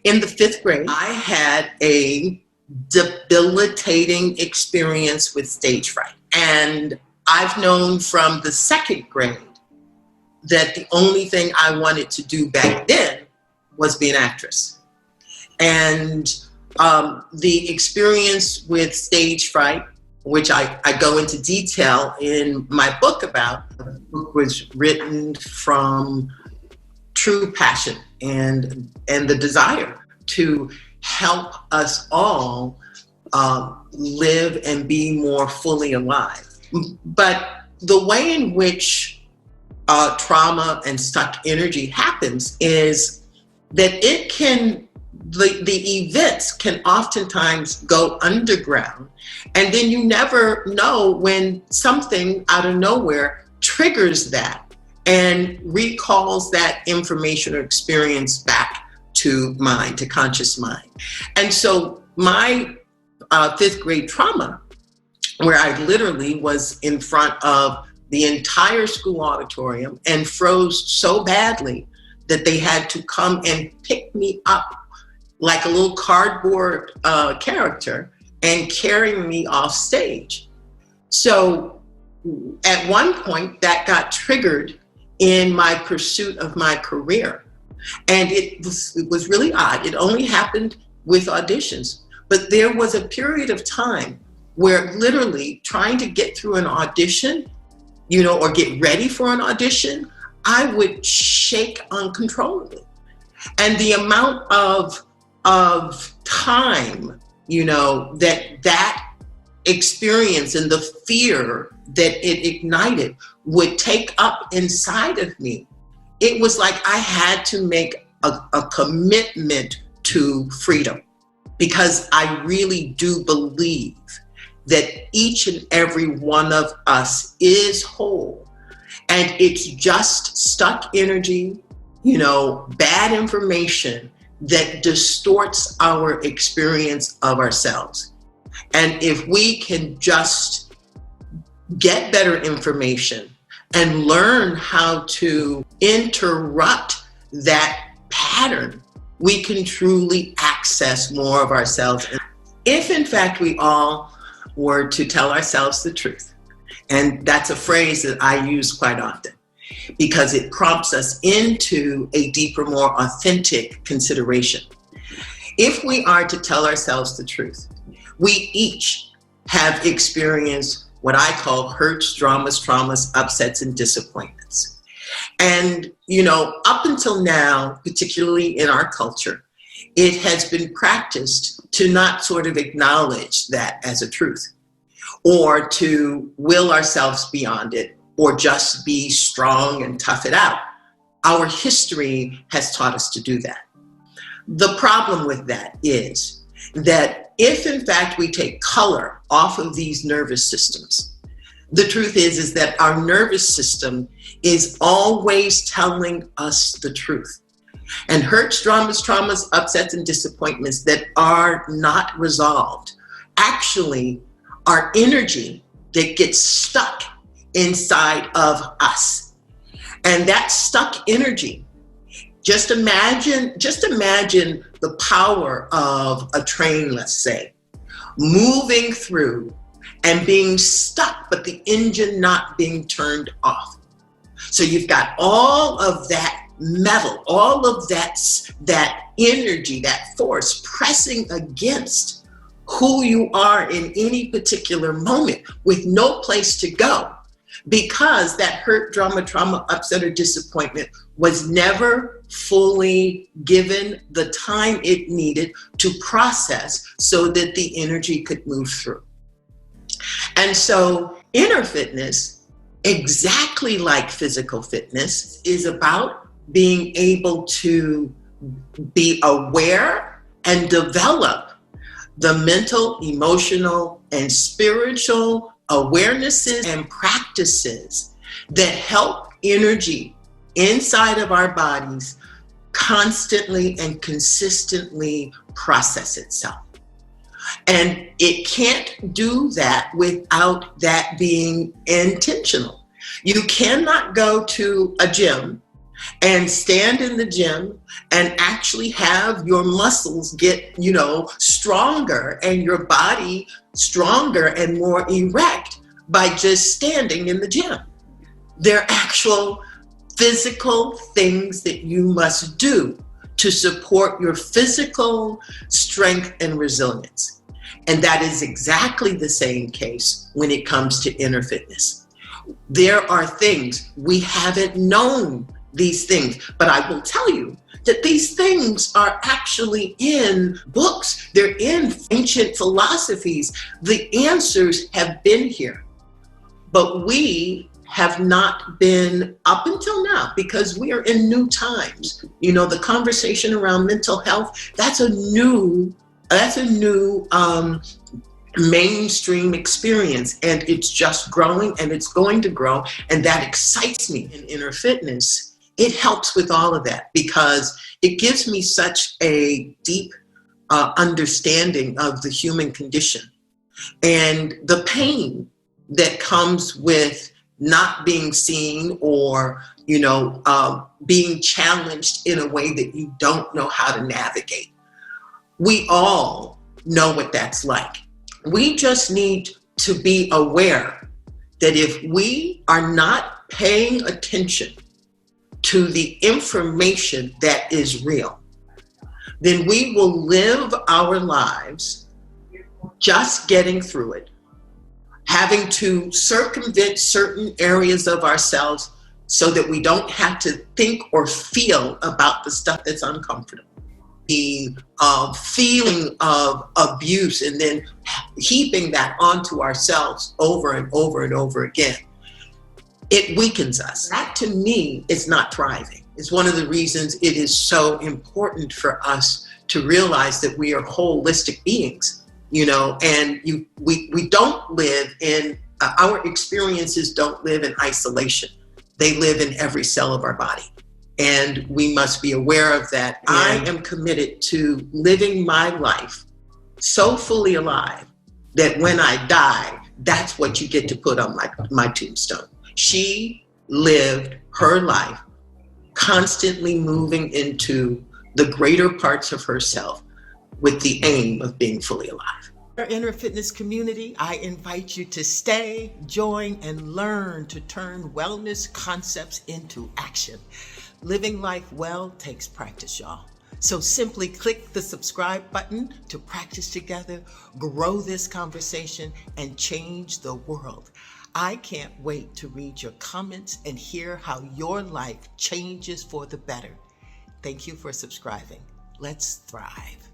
In the 5th grade, I had a debilitating experience with stage fright. And I've known from the 2nd grade that the only thing I wanted to do back then was be an actress. And the experience with stage fright, which I go into detail in my book about, the book was written from true passion and the desire to help us all live and be more fully alive. But the way in which trauma and stuck energy happens is that it can, the events can oftentimes go underground, and then you never know when something out of nowhere triggers that and recalls that information or experience back to mind, to conscious mind. And so my 5th grade trauma, where I literally was in front of the entire school auditorium and froze so badly that they had to come and pick me up like a little cardboard character and carry me off stage. So at one point that got triggered in my pursuit of my career. And it was really odd. It only happened with auditions. But there was a period of time where literally trying to get through an audition, or get ready for an audition, I would shake uncontrollably. And the amount of time, that experience and the fear that it ignited would take up inside of me, it was like I had to make a commitment to freedom, because I really do believe that each and every one of us is whole, and it's just stuck energy, bad information that distorts our experience of ourselves. And if we can just get better information and learn how to interrupt that pattern, we can truly access more of ourselves. If in fact we all were to tell ourselves the truth, and that's a phrase that I use quite often because it prompts us into a deeper, more authentic consideration. If we are to tell ourselves the truth, we each have experienced what I call hurts, dramas, traumas, upsets, and disappointments. And, up until now, particularly in our culture, it has been practiced to not sort of acknowledge that as a truth, or to will ourselves beyond it, or just be strong and tough it out. Our history has taught us to do that. The problem with that is that if in fact we take color off of these nervous systems, the truth is that our nervous system is always telling us the truth. And hurts, dramas, traumas, upsets, and disappointments that are not resolved actually are energy that gets stuck inside of us. And that stuck energy, just imagine the power of a train, let's say, moving through and being stuck, but the engine not being turned off. So you've got all of that metal, all of that energy, that force pressing against who you are in any particular moment with no place to go, because that hurt, drama, trauma, upset, or disappointment was never fully given the time it needed to process so that the energy could move through. And so inner fitness, exactly like physical fitness, is about being able to be aware and develop the mental, emotional, and spiritual awarenesses and practices that help energy inside of our bodies constantly and consistently process itself. And it can't do that without that being intentional. You cannot go to a gym and stand in the gym and actually have your muscles get, stronger and your body stronger and more erect by just standing in the gym. They're actual physical things that you must do to support your physical strength and resilience. And that is exactly the same case when it comes to inner fitness. There are things we haven't known these things, but I will tell you that these things are actually in books. They're in ancient philosophies. The answers have been here, but we have not been up until now because we are in new times. The conversation around mental health, that's a new mainstream experience, and it's just growing and it's going to grow, and that excites me. In inner fitness, it helps with all of that because it gives me such a deep understanding of the human condition and the pain that comes with not being seen or being challenged in a way that you don't know how to navigate. We all know what that's like. We just need to be aware that if we are not paying attention to the information that is real, then we will live our lives just getting through it, having to circumvent certain areas of ourselves so that we don't have to think or feel about the stuff that's uncomfortable. The feeling of abuse and then heaping that onto ourselves over and over and over again, it weakens us. That, to me, is not thriving. It's one of the reasons it is so important for us to realize that we are holistic beings, and we don't live in, our experiences don't live in isolation. They live in every cell of our body. And we must be aware of that. I am committed to living my life so fully alive that when I die, that's what you get to put on my tombstone. She lived her life constantly moving into the greater parts of herself with the aim of being fully alive. Our inner fitness community, I invite you to stay, join, and learn to turn wellness concepts into action. Living life well takes practice, y'all. So simply click the subscribe button to practice together, grow this conversation, and change the world. I can't wait to read your comments and hear how your life changes for the better. Thank you for subscribing. Let's thrive.